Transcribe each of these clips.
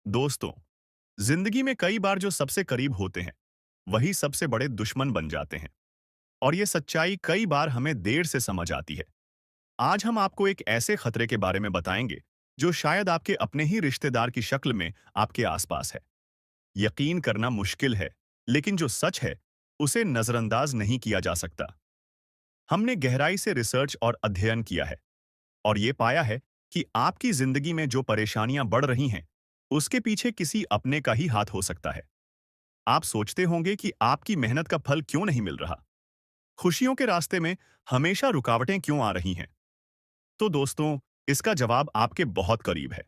दोस्तों, जिंदगी में कई बार जो सबसे करीब होते हैं वही सबसे बड़े दुश्मन बन जाते हैं। और ये सच्चाई कई बार हमें देर से समझ आती है। आज हम आपको एक ऐसे खतरे के बारे में बताएंगे जो शायद आपके अपने ही रिश्तेदार की शक्ल में आपके आसपास है। यकीन करना मुश्किल है, लेकिन जो सच है उसे नजरअंदाज नहीं किया जा सकता। हमने गहराई से रिसर्च और अध्ययन किया है और ये पाया है कि आपकी जिंदगी में जो परेशानियां बढ़ रही हैं उसके पीछे किसी अपने का ही हाथ हो सकता है। आप सोचते होंगे कि आपकी मेहनत का फल क्यों नहीं मिल रहा, खुशियों के रास्ते में हमेशा रुकावटें क्यों आ रही हैं। तो दोस्तों, इसका जवाब आपके बहुत करीब है।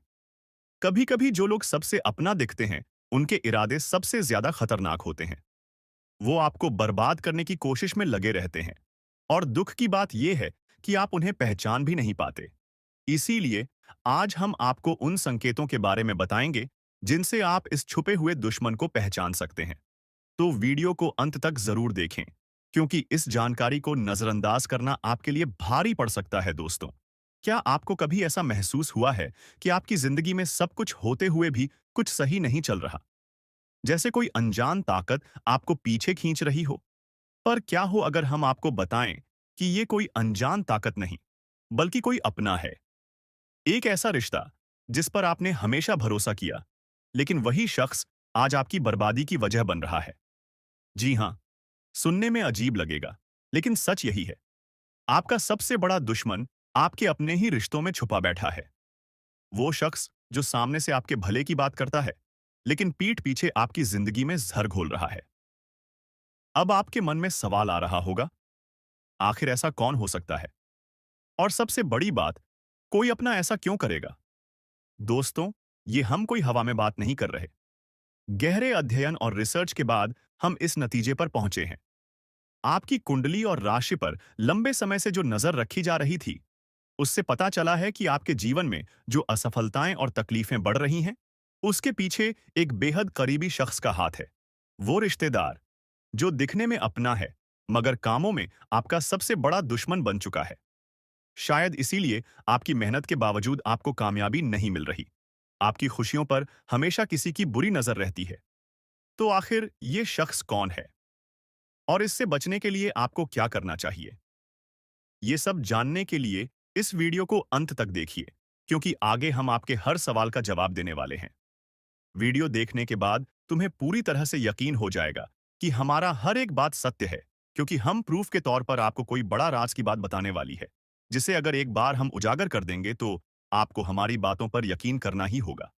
कभी कभी जो लोग सबसे अपना दिखते हैं उनके इरादे सबसे ज्यादा खतरनाक होते हैं। वो आपको बर्बाद करने की कोशिश में लगे रहते हैं। और दुख की बात यह है कि आप उन्हें पहचान भी नहीं पाते। इसीलिए आज हम आपको उन संकेतों के बारे में बताएंगे जिनसे आप इस छुपे हुए दुश्मन को पहचान सकते हैं। तो वीडियो को अंत तक जरूर देखें, क्योंकि इस जानकारी को नजरअंदाज करना आपके लिए भारी पड़ सकता है। दोस्तों, क्या आपको कभी ऐसा महसूस हुआ है कि आपकी जिंदगी में सब कुछ होते हुए भी कुछ सही नहीं चल रहा, जैसे कोई अनजान ताकत आपको पीछे खींच रही हो? पर क्या हो अगर हम आपको बताएं कि ये कोई अनजान ताकत नहीं, बल्कि कोई अपना है। एक ऐसा रिश्ता जिस पर आपने हमेशा भरोसा किया, लेकिन वही शख्स आज आपकी बर्बादी की वजह बन रहा है। जी हां, सुनने में अजीब लगेगा, लेकिन सच यही है। आपका सबसे बड़ा दुश्मन आपके अपने ही रिश्तों में छुपा बैठा है। वो शख्स जो सामने से आपके भले की बात करता है, लेकिन पीठ पीछे आपकी जिंदगी में जहर घोल रहा है। अब आपके मन में सवाल आ रहा होगा, आखिर ऐसा कौन हो सकता है? और सबसे बड़ी बात, कोई अपना ऐसा क्यों करेगा? दोस्तों, ये हम कोई हवा में बात नहीं कर रहे। गहरे अध्ययन और रिसर्च के बाद हम इस नतीजे पर पहुंचे हैं। आपकी कुंडली और राशि पर लंबे समय से जो नजर रखी जा रही थी, उससे पता चला है कि आपके जीवन में जो असफलताएं और तकलीफें बढ़ रही हैं, उसके पीछे एक बेहद करीबी शख्स का हाथ है। वो रिश्तेदार जो दिखने में अपना है, मगर कामों में आपका सबसे बड़ा दुश्मन बन चुका है। शायद इसीलिए आपकी मेहनत के बावजूद आपको कामयाबी नहीं मिल रही। आपकी खुशियों पर हमेशा किसी की बुरी नजर रहती है। तो आखिर ये शख्स कौन है और इससे बचने के लिए आपको क्या करना चाहिए? ये सब जानने के लिए इस वीडियो को अंत तक देखिए, क्योंकि आगे हम आपके हर सवाल का जवाब देने वाले हैं। वीडियो देखने के बाद तुम्हें पूरी तरह से यकीन हो जाएगा कि हमारा हर एक बात सत्य है, क्योंकि हम प्रूफ के तौर पर आपको कोई बड़ा राज की बात बताने वाली है, जिसे अगर एक बार हम उजागर कर देंगे तो आपको हमारी बातों पर यकीन करना ही होगा।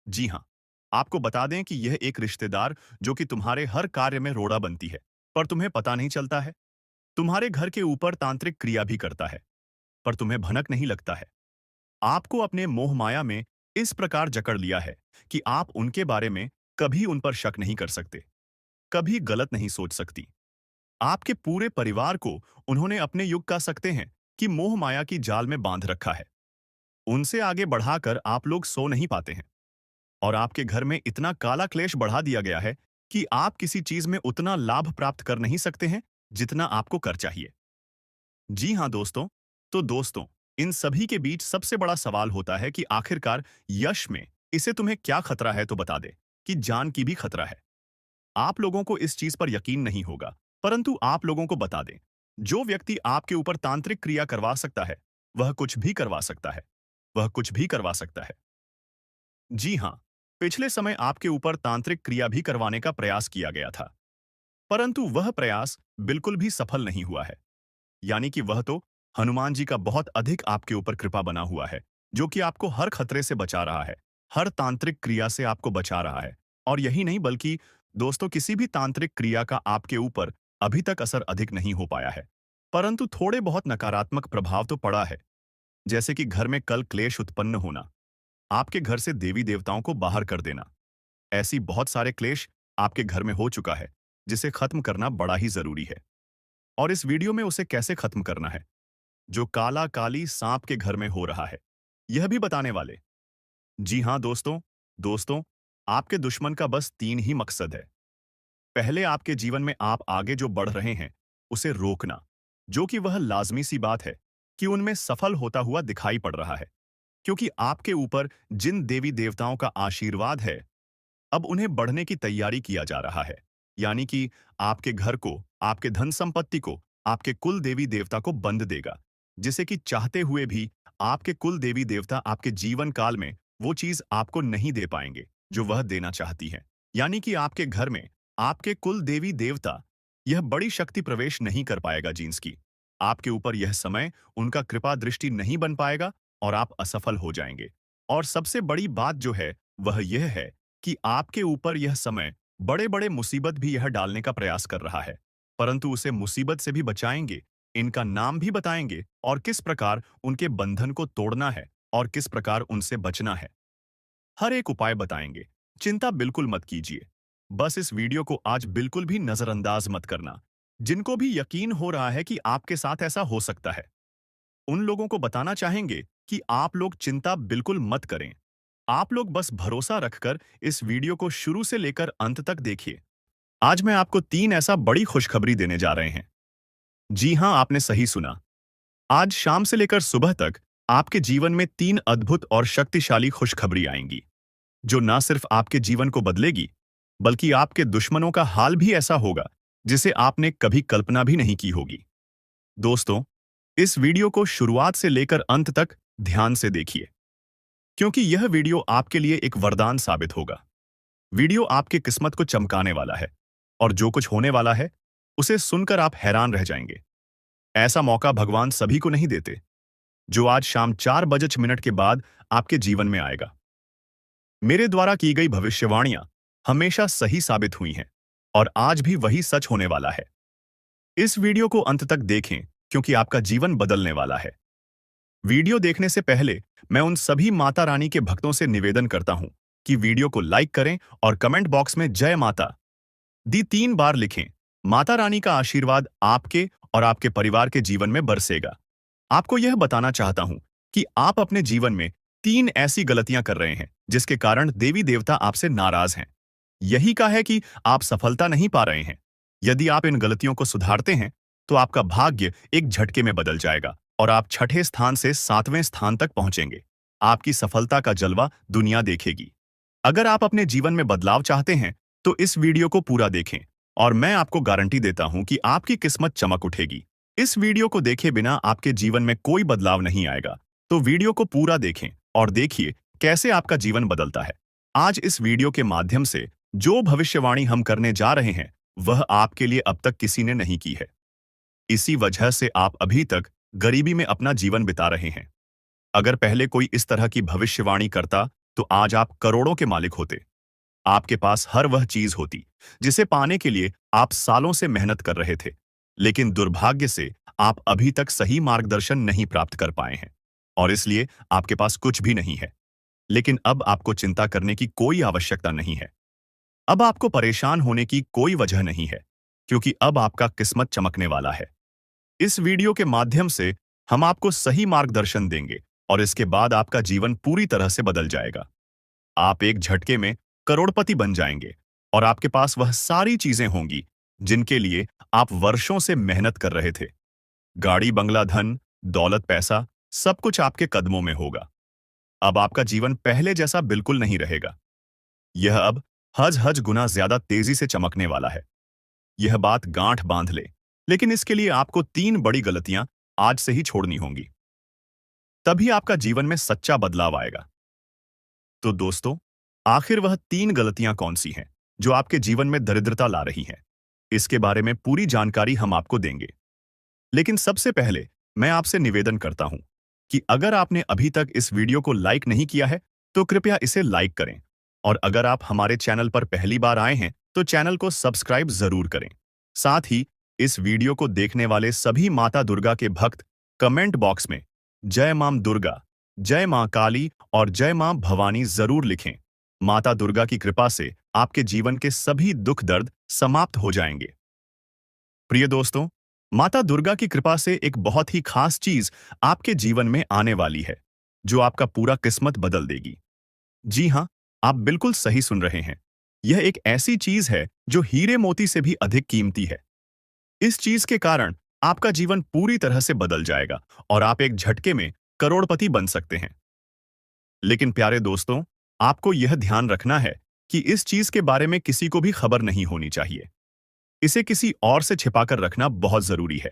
जी हाँ, आपको बता दें कि यह एक रिश्तेदार जो कि तुम्हारे हर कार्य में रोड़ा बनती है, पर तुम्हें पता नहीं चलता है। तुम्हारे घर के ऊपर तांत्रिक क्रिया भी करता है, पर तुम्हें भनक नहीं लगता है। आपको अपने मोह माया में इस प्रकार जकड़ लिया है कि आप उनके बारे में कभी उन पर शक नहीं कर सकते, कभी गलत नहीं सोच सकती। आपके पूरे परिवार को उन्होंने अपने युग कह सकते हैं कि मोह माया की जाल में बांध रखा है। उनसे आगे बढ़ाकर आप लोग सो नहीं पाते हैं, और आपके घर में इतना काला क्लेश बढ़ा दिया गया है कि आप किसी चीज में उतना लाभ प्राप्त कर नहीं सकते हैं जितना आपको कर चाहिए। जी हाँ दोस्तों, तो दोस्तों, इन सभी के बीच सबसे बड़ा सवाल होता है कि आखिरकार यश में इसे तुम्हें क्या खतरा है, तो बता दे कि जान की भी खतरा है। आप लोगों को इस चीज पर यकीन नहीं होगा, परंतु आप लोगों को बता दें, जो व्यक्ति आपके ऊपर तांत्रिक क्रिया करवा सकता है, वह कुछ भी करवा सकता है। वह कुछ भी करवा सकता है। जी हाँ, पिछले समय आपके ऊपर तांत्रिक क्रिया भी करवाने का प्रयास किया गया था, परंतु वह प्रयास बिल्कुल भी सफल नहीं हुआ है। यानी कि वह तो हनुमान जी का बहुत अधिक आपके ऊपर कृपा बना हुआ है, जो कि आपको हर खतरे से बचा रहा है, हर तांत्रिक क्रिया से आपको बचा रहा है। और यही नहीं, बल्कि दोस्तों, किसी भी तांत्रिक क्रिया का आपके ऊपर अभी तक असर अधिक नहीं हो पाया है, परंतु थोड़े बहुत नकारात्मक प्रभाव तो पड़ा है। जैसे कि घर में कल क्लेश उत्पन्न होना, आपके घर से देवी देवताओं को बाहर कर देना। ऐसी बहुत सारे क्लेश आपके घर में हो चुका है, जिसे खत्म करना बड़ा ही जरूरी है। और इस वीडियो में उसे कैसे खत्म करना है, जो काला काली सांप के घर में हो रहा है, यह भी बताने वाले। जी हाँ दोस्तों, दोस्तों, आपके दुश्मन का बस 3 ही मकसद है। पहले, आपके जीवन में आप आगे जो बढ़ रहे हैं उसे रोकना, जो कि वह लाजमी सी बात है कि उनमें सफल होता हुआ दिखाई पड़ रहा है। क्योंकि आपके ऊपर जिन देवी देवताओं का आशीर्वाद है, अब उन्हें बढ़ने की तैयारी किया जा रहा है। यानी कि आपके घर को, आपके धन संपत्ति को, आपके कुल देवी देवता को बंद देगा, जिसे कि चाहते हुए भी आपके कुल देवी देवता आपके जीवन काल में वो चीज आपको नहीं दे पाएंगे जो वह देना चाहती है। यानी कि आपके घर में आपके कुल देवी देवता यह बड़ी शक्ति प्रवेश नहीं कर पाएगा जींस की। आपके ऊपर यह समय उनका कृपा दृष्टि नहीं बन पाएगा और आप असफल हो जाएंगे। और सबसे बड़ी बात जो है वह यह है कि आपके ऊपर यह समय बड़े-बड़े मुसीबत भी यह डालने का प्रयास कर रहा है, परंतु उसे मुसीबत से भी बचाएंगे, इनका नाम भी बताएंगे और किस प्रकार उनके बंधन को तोड़ना है और किस प्रकार उनसे बचना है। हर एक उपाय बताएंगे। चिंता बिल्कुल मत कीजिए। बस इस वीडियो को आज बिल्कुल भी नजरअंदाज मत करना। जिनको भी यकीन हो रहा है कि आपके साथ ऐसा हो सकता है, उन लोगों को बताना चाहेंगे कि आप लोग चिंता बिल्कुल मत करें। आप लोग बस भरोसा रखकर इस वीडियो को शुरू से लेकर अंत तक देखिए। आज मैं आपको 3 ऐसा बड़ी खुशखबरी देने जा रहे हैं। जी हां, आपने सही सुना। आज शाम से लेकर सुबह तक आपके जीवन में 3 अद्भुत और शक्तिशाली खुशखबरी आएंगी, जो ना सिर्फ आपके जीवन को बदलेगी, बल्कि आपके दुश्मनों का हाल भी ऐसा होगा, जिसे आपने कभी कल्पना भी नहीं की होगी। दोस्तों, इस वीडियो को शुरुआत से लेकर अंत तक ध्यान से देखिए, क्योंकि यह वीडियो आपके लिए एक वरदान साबित होगा। वीडियो आपकी किस्मत को चमकाने वाला है और जो कुछ होने वाला है, उसे सुनकर आप हैरान रह जाएंगे। ऐसा मौका भगवान सभी को नहीं देते, जो आज शाम 4 बजे 6 मिनट के बाद आपके जीवन में आएगा। मेरे द्वारा की गई भविष्यवाणियां हमेशा सही साबित हुई हैं और आज भी वही सच होने वाला है। इस वीडियो को अंत तक देखें, क्योंकि आपका जीवन बदलने वाला है। वीडियो देखने से पहले मैं उन सभी माता रानी के भक्तों से निवेदन करता हूं कि वीडियो को लाइक करें और कमेंट बॉक्स में जय माता दी 3 बार लिखें। माता रानी का आशीर्वाद आपके और आपके परिवार के जीवन में बरसेगा। आपको यह बताना चाहता हूं कि आप अपने जीवन में 3 ऐसी गलतियां कर रहे हैं जिसके कारण देवी देवता आपसे नाराज हैं। यही का है कि आप सफलता नहीं पा रहे हैं। यदि आप इन गलतियों को सुधारते हैं, तो आपका भाग्य एक झटके में बदल जाएगा और आप छठे स्थान से 7वें स्थान तक पहुंचेंगे। आपकी सफलता का जलवा दुनिया देखेगी। अगर आप अपने जीवन में बदलाव चाहते हैं, तो इस वीडियो को पूरा देखें और मैं आपको गारंटी देता हूं कि आपकी किस्मत चमक उठेगी। इस वीडियो को देखे बिना आपके जीवन में कोई बदलाव नहीं आएगा, तो वीडियो को पूरा देखें और देखिए कैसे आपका जीवन बदलता है। आज इस वीडियो के माध्यम से जो भविष्यवाणी हम करने जा रहे हैं, वह आपके लिए अब तक किसी ने नहीं की है। इसी वजह से आप अभी तक गरीबी में अपना जीवन बिता रहे हैं। अगर पहले कोई इस तरह की भविष्यवाणी करता, तो आज आप करोड़ों के मालिक होते। आपके पास हर वह चीज होती जिसे पाने के लिए आप सालों से मेहनत कर रहे थे, लेकिन दुर्भाग्य से आप अभी तक सही मार्गदर्शन नहीं प्राप्त कर पाए हैं और इसलिए आपके पास कुछ भी नहीं है। लेकिन अब आपको चिंता करने की कोई आवश्यकता नहीं है। अब आपको परेशान होने की कोई वजह नहीं है, क्योंकि अब आपका किस्मत चमकने वाला है। इस वीडियो के माध्यम से हम आपको सही मार्गदर्शन देंगे और इसके बाद आपका जीवन पूरी तरह से बदल जाएगा। आप एक झटके में करोड़पति बन जाएंगे और आपके पास वह सारी चीजें होंगी जिनके लिए आप वर्षों से मेहनत कर रहे थे। गाड़ी, बंगला, धन, दौलत, पैसा, सब कुछ आपके कदमों में होगा। अब आपका जीवन पहले जैसा बिल्कुल नहीं रहेगा। यह अब हज गुना ज्यादा तेजी से चमकने वाला है। यह बात गांठ बांध ले, लेकिन इसके लिए आपको 3 बड़ी गलतियां आज से ही छोड़नी होंगी। तभी आपका जीवन में सच्चा बदलाव आएगा। तो दोस्तों, आखिर वह 3 गलतियां कौन सी हैं जो आपके जीवन में दरिद्रता ला रही हैं? इसके बारे में पूरी जानकारी हम आपको देंगे। लेकिन सबसे पहले मैं आपसे निवेदन करता हूं कि अगर आपने अभी तक इस वीडियो को लाइक नहीं किया है, तो कृपया इसे लाइक करें और अगर आप हमारे चैनल पर पहली बार आए हैं, तो चैनल को सब्सक्राइब जरूर करें। साथ ही इस वीडियो को देखने वाले सभी माता दुर्गा के भक्त कमेंट बॉक्स में जय मां दुर्गा, जय मां काली और जय मां भवानी जरूर लिखें। माता दुर्गा की कृपा से आपके जीवन के सभी दुख दर्द समाप्त हो जाएंगे। प्रिय दोस्तों, माता दुर्गा की कृपा से एक बहुत ही खास चीज आपके जीवन में आने वाली है, जो आपका पूरा किस्मत बदल देगी। जी हां, आप बिल्कुल सही सुन रहे हैं। यह एक ऐसी चीज है जो हीरे मोती से भी अधिक कीमती है। इस चीज के कारण आपका जीवन पूरी तरह से बदल जाएगा और आप एक झटके में करोड़पति बन सकते हैं। लेकिन प्यारे दोस्तों, आपको यह ध्यान रखना है कि इस चीज के बारे में किसी को भी खबर नहीं होनी चाहिए। इसे किसी और से छिपाकर रखना बहुत जरूरी है।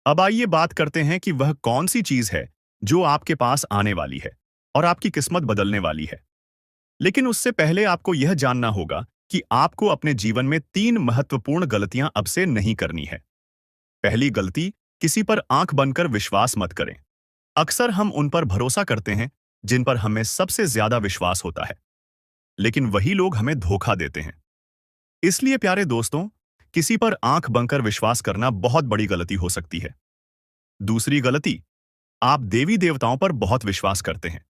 अब आइए बात करते हैं कि वह कौन सी चीज है जो आपके पास आने वाली है और आपकी किस्मत बदलने वाली है। लेकिन उससे पहले आपको यह जानना होगा कि आपको अपने जीवन में 3 महत्वपूर्ण गलतियां अब से नहीं करनी है। पहली गलती, किसी पर आंख बनकर विश्वास मत करें। अक्सर हम उन पर भरोसा करते हैं जिन पर हमें सबसे ज्यादा विश्वास होता है, लेकिन वही लोग हमें धोखा देते हैं। इसलिए प्यारे दोस्तों, किसी पर आंख बनकर विश्वास करना बहुत बड़ी गलती हो सकती है। दूसरी गलती, आप देवी देवताओं पर बहुत विश्वास करते हैं,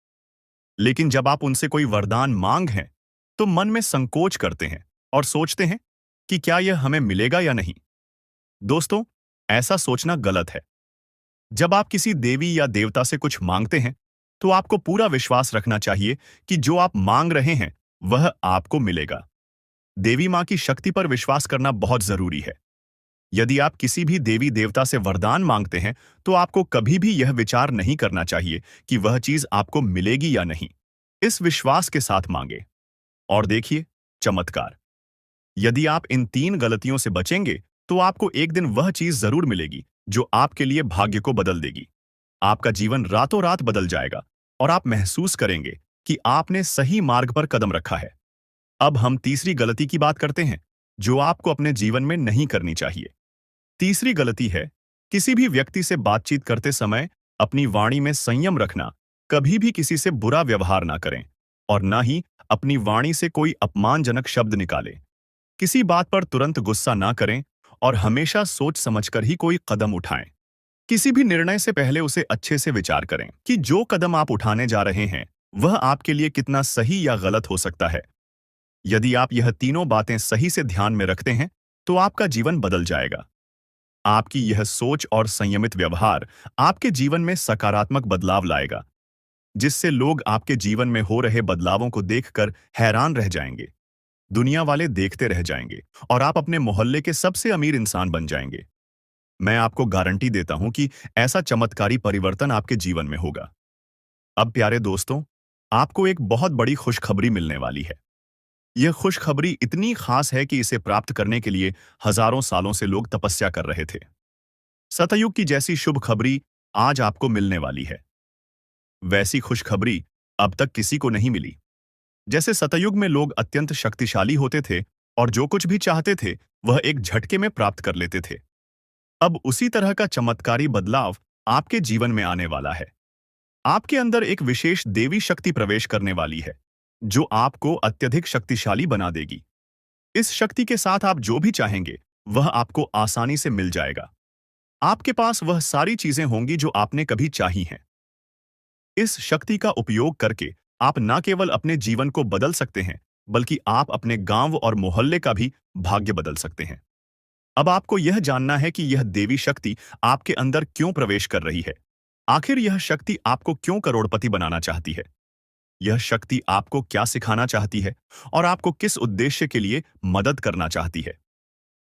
लेकिन जब आप उनसे कोई वरदान मांग हैं, तो मन में संकोच करते हैं और सोचते हैं कि क्या यह हमें मिलेगा या नहीं। दोस्तों, ऐसा सोचना गलत है। जब आप किसी देवी या देवता से कुछ मांगते हैं, तो आपको पूरा विश्वास रखना चाहिए कि जो आप मांग रहे हैं, वह आपको मिलेगा। देवी मां की शक्ति पर विश्वास करना बहुत जरूरी है। यदि आप किसी भी देवी देवता से वरदान मांगते हैं, तो आपको कभी भी यह विचार नहीं करना चाहिए कि वह चीज आपको मिलेगी या नहीं। इस विश्वास के साथ मांगे और देखिए चमत्कार। यदि आप इन 3 गलतियों से बचेंगे, तो आपको एक दिन वह चीज जरूर मिलेगी जो आपके लिए भाग्य को बदल देगी। आपका जीवन रातों रात बदल जाएगा और आप महसूस करेंगे कि आपने सही मार्ग पर कदम रखा है। अब हम तीसरी गलती की बात करते हैं, जो आपको अपने जीवन में नहीं करनी चाहिए। तीसरी गलती है, किसी भी व्यक्ति से बातचीत करते समय अपनी वाणी में संयम रखना। कभी भी किसी से बुरा व्यवहार ना करें और ना ही अपनी वाणी से कोई अपमानजनक शब्द निकालें। किसी बात पर तुरंत गुस्सा ना करें और हमेशा सोच समझकर ही कोई कदम उठाएं। किसी भी निर्णय से पहले उसे अच्छे से विचार करें कि जो कदम आप उठाने जा रहे हैं, वह आपके लिए कितना सही या गलत हो सकता है। यदि आप यह तीनों बातें सही से ध्यान में रखते हैं, तो आपका जीवन बदल जाएगा। आपकी यह सोच और संयमित व्यवहार आपके जीवन में सकारात्मक बदलाव लाएगा, जिससे लोग आपके जीवन में हो रहे बदलावों को देखकर हैरान रह जाएंगे। दुनिया वाले देखते रह जाएंगे और आप अपने मोहल्ले के सबसे अमीर इंसान बन जाएंगे। मैं आपको गारंटी देता हूं कि ऐसा चमत्कारी परिवर्तन आपके जीवन में होगा। अब प्यारे दोस्तों, आपको एक बहुत बड़ी खुशखबरी मिलने वाली है। यह खुशखबरी इतनी खास है कि इसे प्राप्त करने के लिए हजारों सालों से लोग तपस्या कर रहे थे। सतयुग की जैसी शुभ खबरी आज आपको मिलने वाली है। वैसी खुशखबरी अब तक किसी को नहीं मिली। जैसे सतयुग में लोग अत्यंत शक्तिशाली होते थे और जो कुछ भी चाहते थे, वह एक झटके में प्राप्त कर लेते थे। अब उसी तरह का चमत्कारी बदलाव आपके जीवन में आने वाला है। आपके अंदर एक विशेष देवी शक्ति प्रवेश करने वाली है, जो आपको अत्यधिक शक्तिशाली बना देगी। इस शक्ति के साथ आप जो भी चाहेंगे, वह आपको आसानी से मिल जाएगा। आपके पास वह सारी चीजें होंगी जो आपने कभी चाही हैं। इस शक्ति का उपयोग करके आप न केवल अपने जीवन को बदल सकते हैं, बल्कि आप अपने गांव और मोहल्ले का भी भाग्य बदल सकते हैं। अब आपको यह जानना है कि यह देवी शक्ति आपके अंदर क्यों प्रवेश कर रही है। आखिर यह शक्ति आपको क्यों करोड़पति बनाना चाहती है? यह शक्ति आपको क्या सिखाना चाहती है और आपको किस उद्देश्य के लिए मदद करना चाहती है?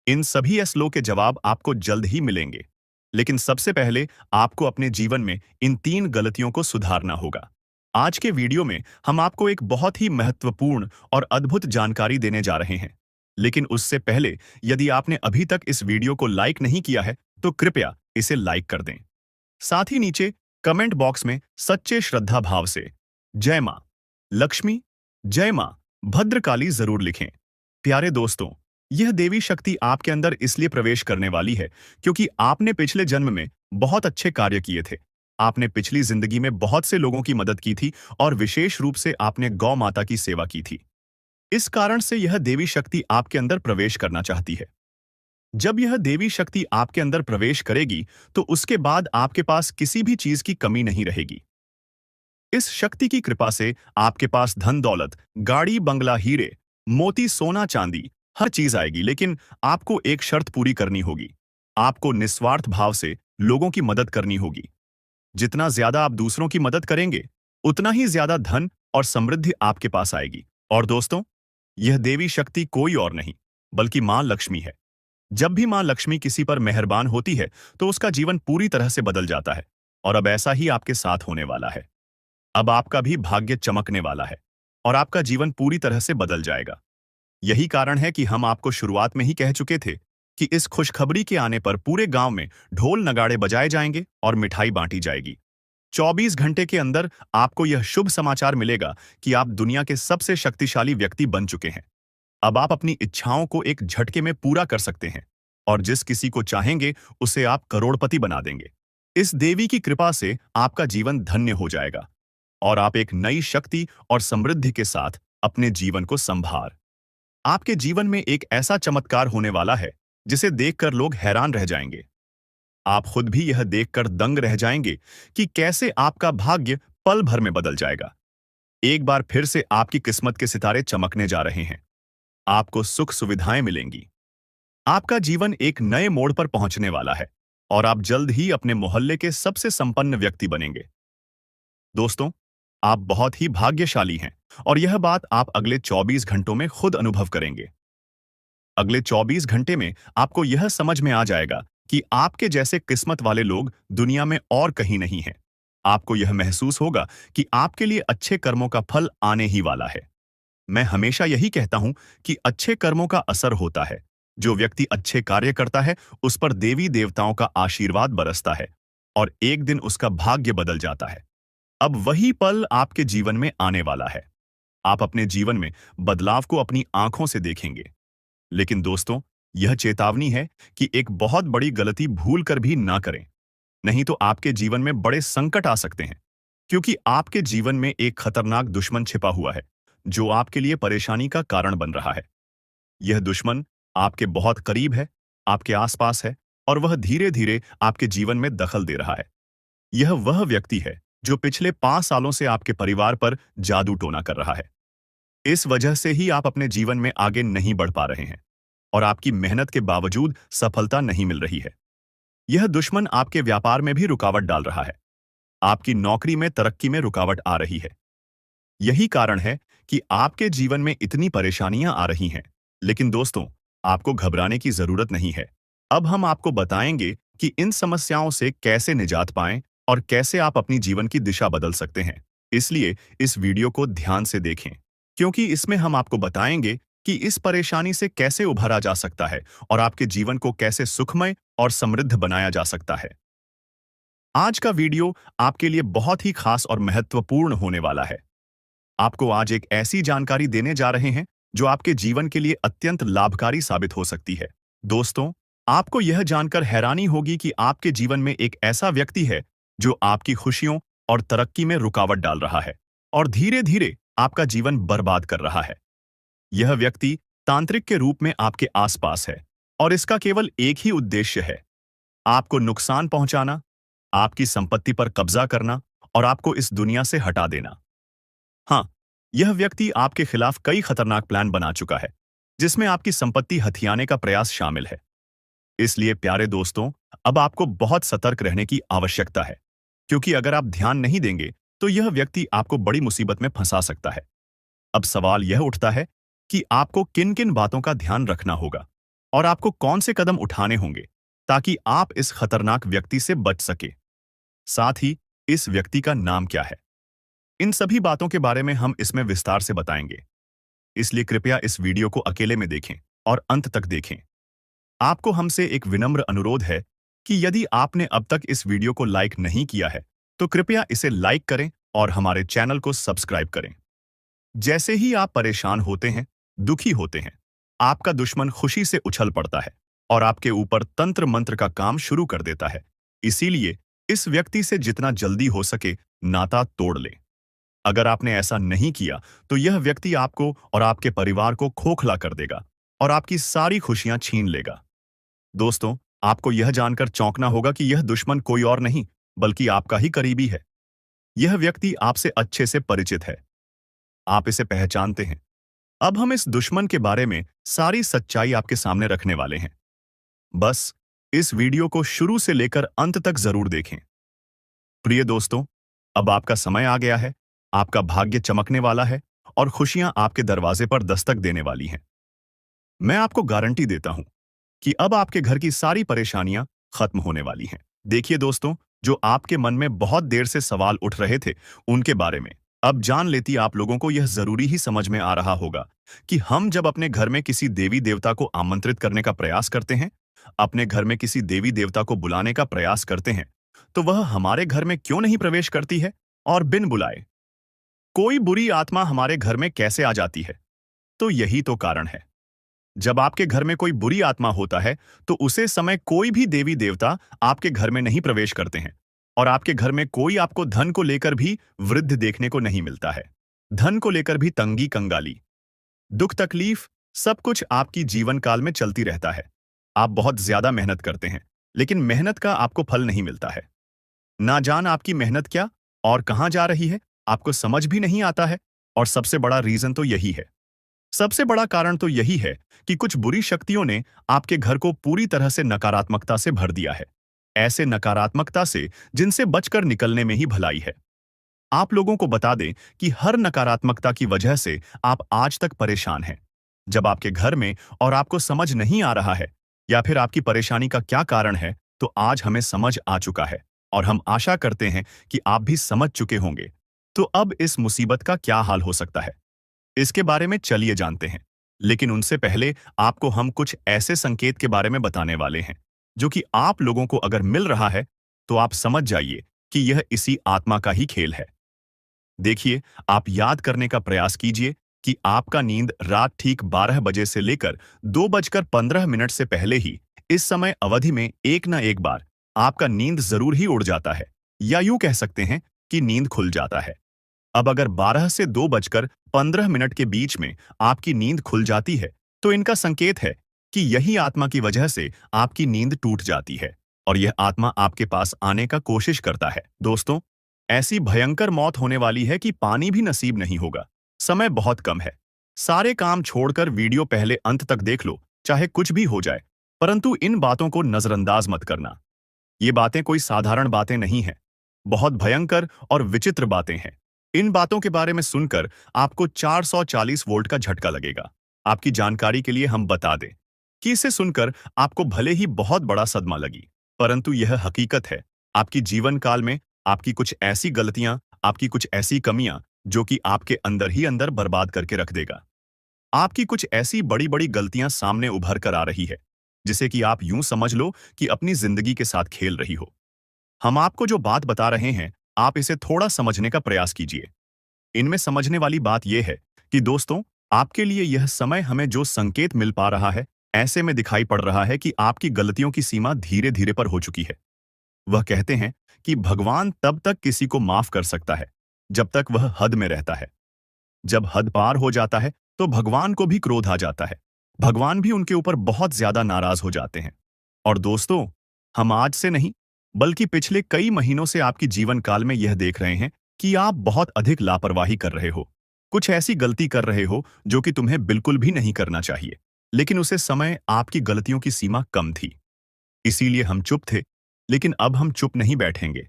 इन सभी असलों के जवाब आपको जल्द ही मिलेंगे। लेकिन सबसे पहले आपको अपने जीवन में इन 3 गलतियों को सुधारना होगा। आज के वीडियो में हम आपको एक बहुत ही महत्वपूर्ण और अद्भुत जानकारी देने जा रहे हैं। लेकिन उससे पहले, यदि आपने अभी तक इस वीडियो को लाइक नहीं किया है, तो कृपया इसे लाइक कर दें। साथ ही नीचे कमेंट बॉक्स में सच्चे श्रद्धा भाव से जय मां लक्ष्मी, जय मां भद्रकाली जरूर लिखें। प्यारे दोस्तों, यह देवी शक्ति आपके अंदर इसलिए प्रवेश करने वाली है क्योंकि आपने पिछले जन्म में बहुत अच्छे कार्य किए थे। आपने पिछली जिंदगी में बहुत से लोगों की मदद की थी और विशेष रूप से आपने गौ माता की सेवा की थी। इस कारण से यह देवी शक्ति आपके अंदर प्रवेश करना चाहती है। जब यह देवी शक्ति आपके अंदर प्रवेश करेगी, तो उसके बाद आपके पास किसी भी चीज की कमी नहीं रहेगी। इस शक्ति की कृपा से आपके पास धन दौलत, गाड़ी बंगला, हीरे मोती, सोना चांदी, हर चीज आएगी। लेकिन आपको एक शर्त पूरी करनी होगी। आपको निस्वार्थ भाव से लोगों की मदद करनी होगी। जितना ज्यादा आप दूसरों की मदद करेंगे, उतना ही ज्यादा धन और समृद्धि आपके पास आएगी। और दोस्तों, यह देवी शक्ति कोई और नहीं, बल्कि मां लक्ष्मी है। जब भी मां लक्ष्मी किसी पर मेहरबान होती है, तो उसका जीवन पूरी तरह से बदल जाता है। और अब ऐसा ही आपके साथ होने वाला है। अब आपका भी भाग्य चमकने वाला है और आपका जीवन पूरी तरह से बदल जाएगा। यही कारण है कि हम आपको शुरुआत में ही कह चुके थे कि इस खुशखबरी के आने पर पूरे गांव में ढोल नगाड़े बजाए जाएंगे और मिठाई बांटी जाएगी। 24 घंटे के अंदर आपको यह शुभ समाचार मिलेगा कि आप दुनिया के सबसे शक्तिशाली व्यक्ति बन चुके हैं। अब आप अपनी इच्छाओं को एक झटके में पूरा कर सकते हैं और जिस किसी को चाहेंगे उसे आप करोड़पति बना देंगे। इस देवी की कृपा से आपका जीवन धन्य हो जाएगा और आप एक नई शक्ति और समृद्धि के साथ अपने जीवन को संभार। आपके जीवन में एक ऐसा चमत्कार होने वाला है जिसे देखकर लोग हैरान रह जाएंगे। आप खुद भी यह देखकर दंग रह जाएंगे कि कैसे आपका भाग्य पल भर में बदल जाएगा। एक बार फिर से आपकी किस्मत के सितारे चमकने जा रहे हैं। आपको सुख सुविधाएं मिलेंगी। आपका जीवन एक नए मोड़ पर पहुंचने वाला है और आप जल्द ही अपने मोहल्ले के सबसे संपन्न व्यक्ति बनेंगे। दोस्तों, आप बहुत ही भाग्यशाली हैं और यह बात आप अगले 24 घंटों में खुद अनुभव करेंगे। अगले 24 घंटे में आपको यह समझ में आ जाएगा कि आपके जैसे किस्मत वाले लोग दुनिया में और कहीं नहीं हैं। आपको यह महसूस होगा कि आपके लिए अच्छे कर्मों का फल आने ही वाला है। मैं हमेशा यही कहता हूं कि अच्छे कर्मों का असर होता है। जो व्यक्ति अच्छे कार्य करता है उस पर देवी देवताओं का आशीर्वाद बरसता है और एक दिन उसका भाग्य बदल जाता है। अब वही पल आपके जीवन में आने वाला है। आप अपने जीवन में बदलाव को अपनी आंखों से देखेंगे। लेकिन दोस्तों, यह चेतावनी है कि एक बहुत बड़ी गलती भूल कर भी ना करें, नहीं तो आपके जीवन में बड़े संकट आ सकते हैं। क्योंकि आपके जीवन में एक खतरनाक दुश्मन छिपा हुआ है जो आपके लिए परेशानी का कारण बन रहा है। यह दुश्मन आपके बहुत करीब है, आपके आसपास है और वह धीरे धीरे आपके जीवन में दखल दे रहा है। यह वह व्यक्ति है जो पिछले 5 सालों से आपके परिवार पर जादू टोना कर रहा है। इस वजह से ही आप अपने जीवन में आगे नहीं बढ़ पा रहे हैं और आपकी मेहनत के बावजूद सफलता नहीं मिल रही है। यह दुश्मन आपके व्यापार में भी रुकावट डाल रहा है। आपकी नौकरी में तरक्की में रुकावट आ रही है। यही कारण है कि आपके जीवन में इतनी परेशानियां आ रही हैं। लेकिन दोस्तों, आपको घबराने की जरूरत नहीं है। अब हम आपको बताएंगे कि इन समस्याओं से कैसे निजात पाएं और कैसे आप अपनी जीवन की दिशा बदल सकते हैं। इसलिए इस वीडियो को ध्यान से देखें, क्योंकि इसमें हम आपको बताएंगे कि इस परेशानी से कैसे उभरा जा सकता है और आपके जीवन को कैसे सुखमय और समृद्ध बनाया जा सकता है। आज का वीडियो आपके लिए बहुत ही खास और महत्वपूर्ण होने वाला है। आपको आज एक ऐसी जानकारी देने जा रहे हैं जो आपके जीवन के लिए अत्यंत लाभकारी साबित हो सकती है। दोस्तों, आपको यह जानकर हैरानी होगी कि आपके जीवन में एक ऐसा व्यक्ति है जो आपकी खुशियों और तरक्की में रुकावट डाल रहा है और धीरे धीरे आपका जीवन बर्बाद कर रहा है। यह व्यक्ति तांत्रिक के रूप में आपके आसपास है और इसका केवल एक ही उद्देश्य है, आपको नुकसान पहुंचाना, आपकी संपत्ति पर कब्जा करना और आपको इस दुनिया से हटा देना। हाँ, यह व्यक्ति आपके खिलाफ कई खतरनाक प्लान बना चुका है, जिसमें आपकी संपत्ति हथियाने का प्रयास शामिल है। इसलिए प्यारे दोस्तों, अब आपको बहुत सतर्क रहने की आवश्यकता है, क्योंकि अगर आप ध्यान नहीं देंगे तो यह व्यक्ति आपको बड़ी मुसीबत में फंसा सकता है। अब सवाल यह उठता है कि आपको किन किन बातों का ध्यान रखना होगा और आपको कौन से कदम उठाने होंगे ताकि आप इस खतरनाक व्यक्ति से बच सके। साथ ही इस व्यक्ति का नाम क्या है, इन सभी बातों के बारे में हम इसमें विस्तार से बताएंगे। इसलिए कृपया इस वीडियो को अकेले में देखें और अंत तक देखें। आपको हमसे एक विनम्र अनुरोध है कि यदि आपने अब तक इस वीडियो को लाइक नहीं किया है तो कृपया इसे लाइक करें और हमारे चैनल को सब्सक्राइब करें। जैसे ही आप परेशान होते हैं, दुखी होते हैं, आपका दुश्मन खुशी से उछल पड़ता है और आपके ऊपर तंत्र मंत्र का काम शुरू कर देता है। इसीलिए इस व्यक्ति से जितना जल्दी हो सके नाता तोड़ लें। अगर आपने ऐसा नहीं किया तो यह व्यक्ति आपको और आपके परिवार को खोखला कर देगा और आपकी सारी खुशियां छीन लेगा। दोस्तों, आपको यह जानकर चौंकना होगा कि यह दुश्मन कोई और नहीं बल्कि आपका ही करीबी है। यह व्यक्ति आपसे अच्छे से परिचित है, आप इसे पहचानते हैं। अब हम इस दुश्मन के बारे में सारी सच्चाई आपके सामने रखने वाले हैं। बस इस वीडियो को शुरू से लेकर अंत तक जरूर देखें। प्रिय दोस्तों, अब आपका समय आ गया है। आपका भाग्य चमकने वाला है और खुशियां आपके दरवाजे पर दस्तक देने वाली हैं। मैं आपको गारंटी देता हूं कि अब आपके घर की सारी परेशानियां खत्म होने वाली हैं। देखिए दोस्तों, जो आपके मन में बहुत देर से सवाल उठ रहे थे, उनके बारे में। अब जान लेती आप लोगों को यह जरूरी ही समझ में आ रहा होगा कि हम जब अपने घर में किसी देवी देवता को आमंत्रित करने का प्रयास करते हैं, अपने घर में किसी देवी देवता को बुलाने का प्रयास करते हैं, तो वह हमारे घर में क्यों नहीं प्रवेश करती है और बिन बुलाए कोई बुरी आत्मा हमारे घर में कैसे आ जाती है? तो यही तो कारण है। जब आपके घर में कोई बुरी आत्मा होता है, तो उसे समय कोई भी देवी देवता आपके घर में नहीं प्रवेश करते हैं और आपके घर में कोई आपको धन को लेकर भी वृद्ध देखने को नहीं मिलता है। धन को लेकर भी तंगी कंगाली, दुख तकलीफ, सब कुछ आपकी जीवन काल में चलती रहता है। आप बहुत ज्यादा मेहनत करते हैं, लेकिन मेहनत का आपको फल नहीं मिलता है। ना जान आपकी मेहनत क्या और कहां जा रही है, आपको समझ भी नहीं आता है। और सबसे बड़ा रीजन तो यही है, सबसे बड़ा कारण तो यही है कि कुछ बुरी शक्तियों ने आपके घर को पूरी तरह से नकारात्मकता से भर दिया है। ऐसे नकारात्मकता से जिनसे बचकर निकलने में ही भलाई है। आप लोगों को बता दें कि हर नकारात्मकता की वजह से आप आज तक परेशान हैं। जब आपके घर में और आपको समझ नहीं आ रहा है या फिर आपकी परेशानी का क्या कारण है, तो आज हमें समझ आ चुका है और हम आशा करते हैं कि आप भी समझ चुके होंगे। तो अब इस मुसीबत का क्या हाल हो सकता है, इसके बारे में चलिए जानते हैं। लेकिन उनसे पहले आपको हम कुछ ऐसे संकेत के बारे में बताने वाले हैं जो कि आप लोगों को अगर मिल रहा है तो आप समझ जाइए कि यह इसी आत्मा का ही खेल है। देखिए, आप याद करने का प्रयास कीजिए कि आपका नींद रात ठीक 12 बजे से लेकर 2:15 से पहले ही इस समय अवधि में एक ना एक बार आपका नींद जरूर ही उड़ जाता है, या यूं कह सकते हैं कि नींद खुल जाता है। अब अगर 12 से 2:15 के बीच में आपकी नींद खुल जाती है, तो इनका संकेत है कि यही आत्मा की वजह से आपकी नींद टूट जाती है और यह आत्मा आपके पास आने का कोशिश करता है। दोस्तों, ऐसी भयंकर मौत होने वाली है कि पानी भी नसीब नहीं होगा। समय बहुत कम है। सारे काम छोड़कर वीडियो पहले अंत तक देख लो, चाहे कुछ भी हो जाए, परंतु इन बातों को नजरअंदाज मत करना। ये बातें कोई साधारण बातें नहीं हैं, बहुत भयंकर और विचित्र बातें हैं। इन बातों के बारे में सुनकर आपको 440 वोल्ट का झटका लगेगा। आपकी जानकारी के लिए हम बता दें कि इसे सुनकर आपको भले ही बहुत बड़ा सदमा लगी, परंतु यह हकीकत है। आपकी जीवन काल में आपकी कुछ ऐसी गलतियां, आपकी कुछ ऐसी कमियां जो कि आपके अंदर ही अंदर बर्बाद करके रख देगा। आपकी कुछ ऐसी बड़ी बड़ी गलतियां सामने उभर कर आ रही है, जिसे कि आप यूं समझ लो कि अपनी जिंदगी के साथ खेल रही हो। हम आपको जो बात बता रहे हैं, आप इसे थोड़ा समझने का प्रयास कीजिए। इनमें समझने वाली बात यह है कि दोस्तों, आपके लिए यह समय हमें जो संकेत मिल पा रहा है, ऐसे में दिखाई पड़ रहा है कि आपकी गलतियों की सीमा धीरे धीरे पर हो चुकी है। वह कहते हैं कि भगवान तब तक किसी को माफ कर सकता है जब तक वह हद में रहता है। जब हद पार हो जाता है तो भगवान को भी क्रोध आ जाता है। भगवान भी उनके ऊपर बहुत ज्यादा नाराज हो जाते हैं। और दोस्तों, हम आज से नहीं बल्कि पिछले कई महीनों से आपकी जीवन काल में यह देख रहे हैं कि आप बहुत अधिक लापरवाही कर रहे हो। कुछ ऐसी गलती कर रहे हो जो कि तुम्हें बिल्कुल भी नहीं करना चाहिए, लेकिन उसे समय आपकी गलतियों की सीमा कम थी। इसीलिए हम चुप थे, लेकिन अब हम चुप नहीं बैठेंगे,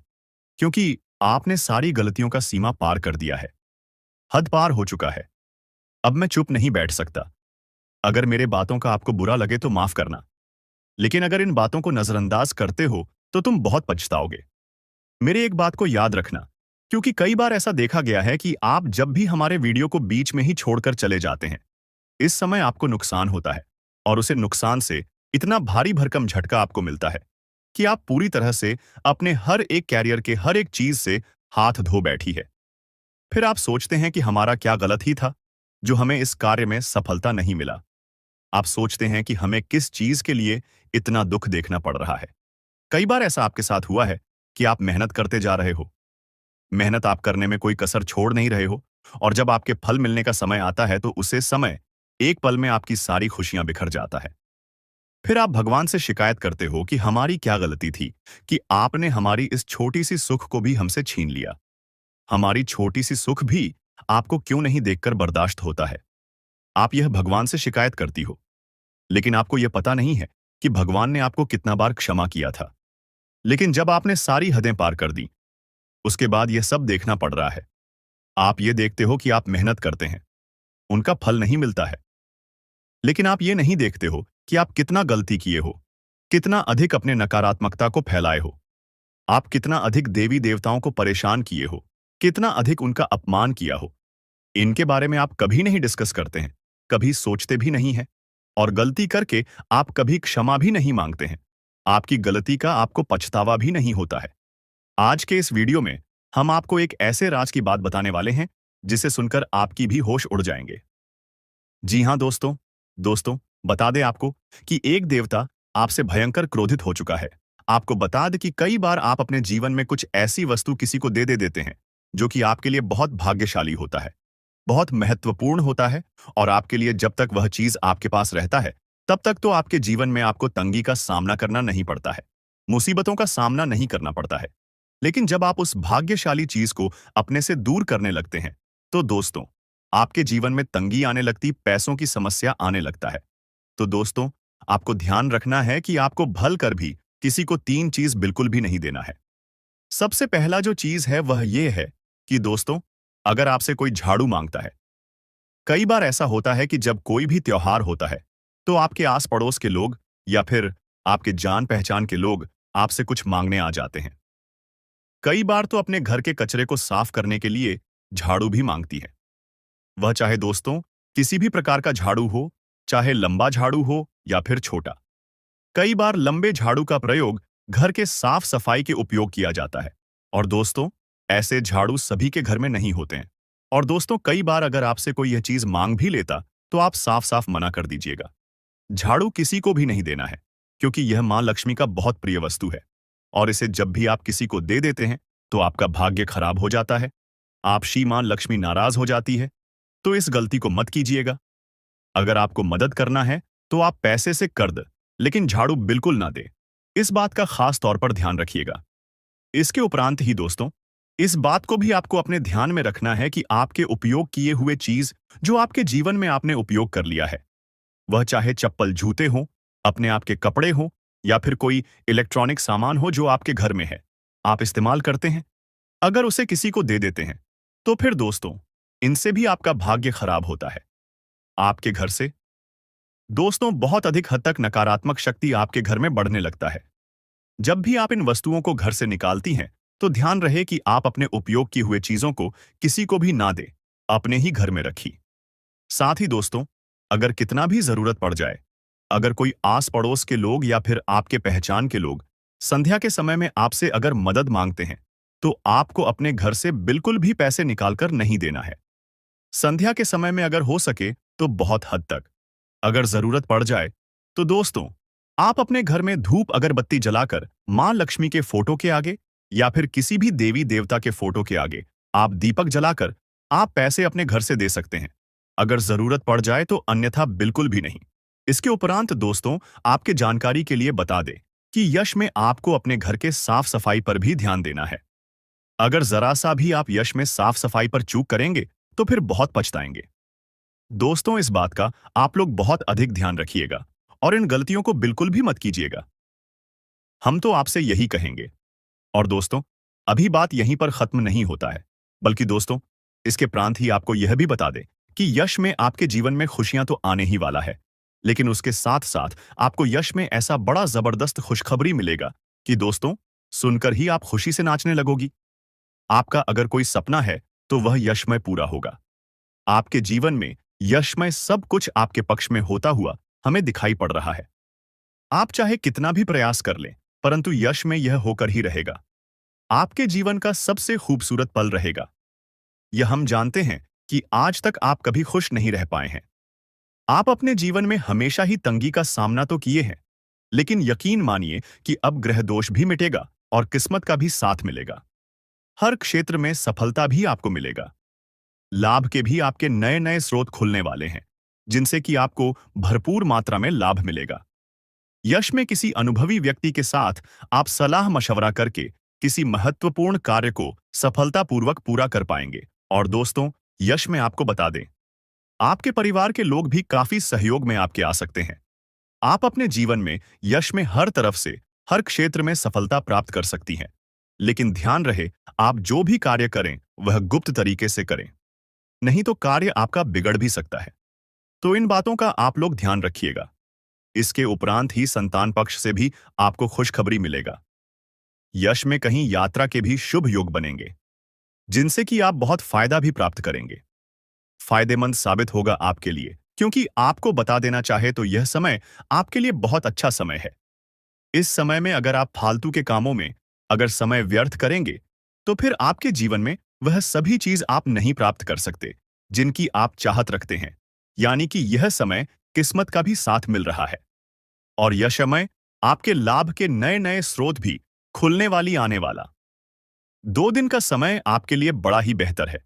क्योंकि आपने सारी गलतियों का सीमा पार कर दिया है। हद पार हो चुका है। अब मैं चुप नहीं बैठ सकता। अगर मेरे बातों का आपको बुरा लगे तो माफ करना, लेकिन अगर इन बातों को नजरअंदाज करते हो तो तुम बहुत पछताओगे। मेरे एक बात को याद रखना, क्योंकि कई बार ऐसा देखा गया है कि आप जब भी हमारे वीडियो को बीच में ही छोड़कर चले जाते हैं, इस समय आपको नुकसान होता है और उसे नुकसान से इतना भारी भरकम झटका आपको मिलता है कि आप पूरी तरह से अपने हर एक कैरियर के हर एक चीज से हाथ धो बैठी है। फिर आप सोचते हैं कि हमारा क्या गलत ही था जो हमें इस कार्य में सफलता नहीं मिला। आप सोचते हैं कि हमें किस चीज के लिए इतना दुख देखना पड़ रहा है। कई बार ऐसा आपके साथ हुआ है कि आप मेहनत करते जा रहे हो, मेहनत आप करने में कोई कसर छोड़ नहीं रहे हो, और जब आपके फल मिलने का समय आता है तो उसे समय एक पल में आपकी सारी खुशियां बिखर जाता है। फिर आप भगवान से शिकायत करते हो कि हमारी क्या गलती थी कि आपने हमारी इस छोटी सी सुख को भी हमसे छीन लिया। हमारी छोटी सी सुख भी आपको क्यों नहीं देखकर बर्दाश्त होता है। आप यह भगवान से शिकायत करती हो, लेकिन आपको यह पता नहीं है कि भगवान ने आपको कितना बार क्षमा किया था। लेकिन जब आपने सारी हदें पार कर दी, उसके बाद यह सब देखना पड़ रहा है। आप ये देखते हो कि आप मेहनत करते हैं, उनका फल नहीं मिलता है, लेकिन आप ये नहीं देखते हो कि आप कितना गलती किए हो, कितना अधिक अपने नकारात्मकता को फैलाए हो। आप कितना अधिक देवी देवताओं को परेशान किए हो, कितना अधिक उनका अपमान किया हो, इनके बारे में आप कभी नहीं डिस्कस करते हैं, कभी सोचते भी नहीं हैं, और गलती करके आप कभी क्षमा भी नहीं मांगते हैं। आपकी गलती का आपको पछतावा भी नहीं होता है। आज के इस वीडियो में हम आपको एक ऐसे राज की बात बताने वाले हैं जिसे सुनकर आपकी भी होश उड़ जाएंगे। जी हाँ दोस्तों, बता दें आपको कि एक देवता आपसे भयंकर क्रोधित हो चुका है। आपको बता दें कि कई बार आप अपने जीवन में कुछ ऐसी वस्तु किसी को दे देते हैं जो कि आपके लिए बहुत भाग्यशाली होता है, बहुत महत्वपूर्ण होता है, और आपके लिए जब तक वह चीज आपके पास रहता है तब तक तो आपके जीवन में आपको तंगी का सामना करना नहीं पड़ता है, मुसीबतों का सामना नहीं करना पड़ता है। लेकिन जब आप उस भाग्यशाली चीज को अपने से दूर करने लगते हैं तो दोस्तों, आपके जीवन में तंगी आने लगती, पैसों की समस्या आने लगता है। तो दोस्तों, आपको ध्यान रखना है कि आपको भल कर भी किसी को तीन चीज बिल्कुल भी नहीं देना है। सबसे पहला जो चीज है वह यह है कि दोस्तों, अगर आपसे कोई झाड़ू मांगता है, कई बार ऐसा होता है कि जब कोई भी त्योहार होता है तो आपके आस पड़ोस के लोग या फिर आपके जान पहचान के लोग आपसे कुछ मांगने आ जाते हैं। कई बार तो अपने घर के कचरे को साफ करने के लिए झाड़ू भी मांगती है। वह चाहे दोस्तों किसी भी प्रकार का झाड़ू हो, चाहे लंबा झाड़ू हो या फिर छोटा। कई बार लंबे झाड़ू का प्रयोग घर के साफ सफाई के उपयोग किया जाता है, और दोस्तों, ऐसे झाड़ू सभी के घर में नहीं होते हैं। और दोस्तों, कई बार अगर आपसे कोई यह चीज मांग भी लेता तो आप साफ साफ मना कर दीजिएगा। झाड़ू किसी को भी नहीं देना है, क्योंकि यह मां लक्ष्मी का बहुत प्रिय वस्तु है, और इसे जब भी आप किसी को दे देते हैं तो आपका भाग्य खराब हो जाता है, आप श्री मां लक्ष्मी नाराज हो जाती है। तो इस गलती को मत कीजिएगा। अगर आपको मदद करना है तो आप पैसे से कर दे, लेकिन झाड़ू बिल्कुल ना दे। इस बात का खास तौर पर ध्यान रखिएगा। इसके उपरांत ही दोस्तों, इस बात को भी आपको अपने ध्यान में रखना है कि आपके उपयोग किए हुए चीज जो आपके जीवन में आपने उपयोग कर लिया है, वह चाहे चप्पल जूते हों, अपने आप के कपड़े हों, या फिर कोई इलेक्ट्रॉनिक सामान हो जो आपके घर में है, आप इस्तेमाल करते हैं, अगर उसे किसी को दे देते हैं तो फिर दोस्तों, इनसे भी आपका भाग्य खराब होता है। आपके घर से दोस्तों बहुत अधिक हद तक नकारात्मक शक्ति आपके घर में बढ़ने लगता है। जब भी आप इन वस्तुओं को घर से निकालती हैं तो ध्यान रहे कि आप अपने उपयोग किए हुए चीजों को किसी को भी ना दे, अपने ही घर में रखी। साथ ही दोस्तों, अगर कितना भी जरूरत पड़ जाए, अगर कोई आस पड़ोस के लोग या फिर आपके पहचान के लोग संध्या के समय में आपसे अगर मदद मांगते हैं तो आपको अपने घर से बिल्कुल भी पैसे निकालकर नहीं देना है। संध्या के समय में अगर हो सके तो बहुत हद तक, अगर जरूरत पड़ जाए तो दोस्तों, आप अपने घर में धूप अगरबत्ती जलाकर मां लक्ष्मी के फोटो के आगे या फिर किसी भी देवी देवता के फोटो के आगे आप दीपक जलाकर आप पैसे अपने घर से दे सकते हैं। अगर जरूरत पड़ जाए तो अन्यथा बिल्कुल भी नहीं। इसके उपरांत दोस्तों, आपके जानकारी के लिए बता दें कि यश में आपको अपने घर के साफ सफाई पर भी ध्यान देना है। अगर जरा सा भी आप यश में साफ सफाई पर चूक करेंगे तो फिर बहुत पछताएंगे। दोस्तों, इस बात का आप लोग बहुत अधिक ध्यान रखिएगा और इन गलतियों को बिल्कुल भी मत कीजिएगा। हम तो आपसे यही कहेंगे। और दोस्तों, अभी बात यहीं पर खत्म नहीं होता है, बल्कि दोस्तों, इसके प्रांत ही आपको यह भी बता दें कि यश में आपके जीवन में खुशियां तो आने ही वाला है, लेकिन उसके साथ साथ आपको यश में ऐसा बड़ा जबरदस्त खुशखबरी मिलेगा कि दोस्तों, सुनकर ही आप खुशी से नाचने लगोगी। आपका अगर कोई सपना है तो वह यशमय पूरा होगा। आपके जीवन में यशमय सब कुछ आपके पक्ष में होता हुआ हमें दिखाई पड़ रहा है। आप चाहे कितना भी प्रयास कर लें, परंतु यश में यह होकर ही रहेगा। आपके जीवन का सबसे खूबसूरत पल रहेगा। यह हम जानते हैं कि आज तक आप कभी खुश नहीं रह पाए हैं। आप अपने जीवन में हमेशा ही तंगी का सामना तो किए हैं, लेकिन यकीन मानिए कि अब ग्रह दोष भी मिटेगा और किस्मत का भी साथ मिलेगा। हर क्षेत्र में सफलता भी आपको मिलेगा। लाभ के भी आपके नए नए स्रोत खुलने वाले हैं, जिनसे कि आपको भरपूर मात्रा में लाभ मिलेगा। यश में किसी अनुभवी व्यक्ति के साथ आप सलाह मशवरा करके किसी महत्वपूर्ण कार्य को सफलतापूर्वक पूरा कर पाएंगे। और दोस्तों, यश में आपको बता दें, आपके परिवार के लोग भी काफी सहयोग में आपके आ सकते हैं। आप अपने जीवन में यश में हर तरफ से, हर क्षेत्र में सफलता प्राप्त कर सकती हैं। लेकिन ध्यान रहे, आप जो भी कार्य करें वह गुप्त तरीके से करें, नहीं तो कार्य आपका बिगड़ भी सकता है। तो इन बातों का आप लोग ध्यान रखिएगा। इसके उपरांत ही संतान पक्ष से भी आपको खुशखबरी मिलेगा। यश में कहीं यात्रा के भी शुभ योग बनेंगे, जिनसे कि आप बहुत फायदा भी प्राप्त करेंगे। फायदेमंद साबित होगा आपके लिए, क्योंकि आपको बता देना चाहे तो यह समय आपके लिए बहुत अच्छा समय है। इस समय में अगर आप फालतू के कामों में अगर समय व्यर्थ करेंगे, तो फिर आपके जीवन में वह सभी चीज आप नहीं प्राप्त कर सकते, जिनकी आप चाहत रखते हैं। यानी कि यह समय किस्मत का भी साथ मिल रहा है। और यह समय आपके लाभ के नए नए स्रोत भी खुलने वाली आने वाला। 2 दिन का समय आपके लिए बड़ा ही बेहतर है,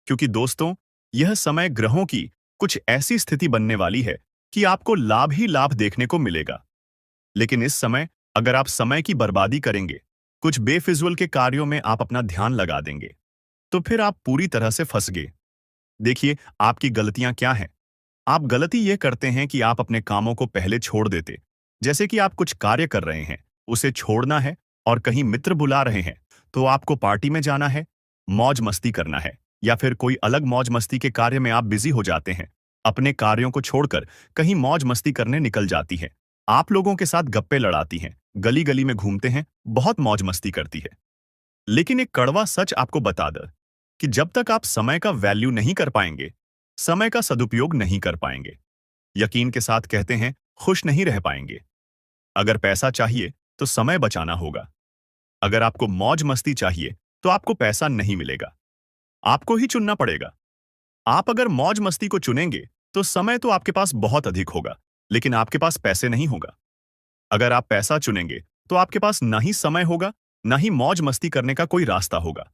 क्योंकि दोस्तों, यह समय ग्रहों की कुछ ऐसी स्थिति बनने वाली है कि आपको लाभ ही लाभ देखने को मिलेगा। लेकिन इस समय अगर आप समय की बर्बादी करेंगे, कुछ बेफिजूल के कार्यों में आप अपना ध्यान लगा देंगे, तो फिर आप पूरी तरह से फंस गए। देखिए, आपकी गलतियां क्या हैं। आप गलती ये करते हैं कि आप अपने कामों को पहले छोड़ देते। जैसे कि आप कुछ कार्य कर रहे हैं, उसे छोड़ना है, और कहीं मित्र बुला रहे हैं, तो आपको पार्टी में जाना है, मौज मस्ती करना है, या फिर कोई अलग मौज मस्ती के कार्य में आप बिजी हो जाते हैं। अपने कार्यों को छोड़कर कहीं मौज मस्ती करने निकल जाती है। आप लोगों के साथ गप्पे लड़ाती हैं, गली गली में घूमते हैं, बहुत मौज मस्ती करती है। लेकिन एक कड़वा सच आपको बता दे कि जब तक आप समय का वैल्यू नहीं कर पाएंगे, समय का सदुपयोग नहीं कर पाएंगे, यकीन के साथ कहते हैं, खुश नहीं रह पाएंगे। अगर पैसा चाहिए तो समय बचाना होगा। अगर आपको मौज मस्ती चाहिए तो आपको पैसा नहीं मिलेगा, आपको ही चुनना पड़ेगा। आप अगर मौज मस्ती को चुनेंगे तो समय तो आपके पास बहुत अधिक होगा, लेकिन आपके पास पैसे नहीं होगा। अगर आप पैसा चुनेंगे तो आपके पास ना ही समय होगा, ना ही मौज मस्ती करने का कोई रास्ता होगा।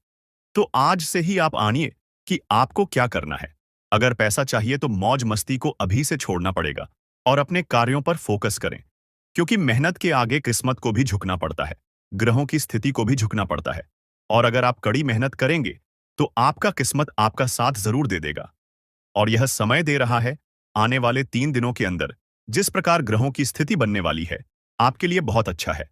तो आज से ही आप आनिए कि आपको क्या करना है। अगर पैसा चाहिए तो मौज मस्ती को अभी से छोड़ना पड़ेगा और अपने कार्यों पर फोकस करें, क्योंकि मेहनत के आगे किस्मत को भी झुकना पड़ता है, ग्रहों की स्थिति को भी झुकना पड़ता है। और अगर आप कड़ी मेहनत करेंगे तो आपका किस्मत आपका साथ जरूर दे देगा। और यह समय दे रहा है, आने वाले 3 दिनों के अंदर जिस प्रकार ग्रहों की स्थिति बनने वाली है, आपके लिए बहुत अच्छा है।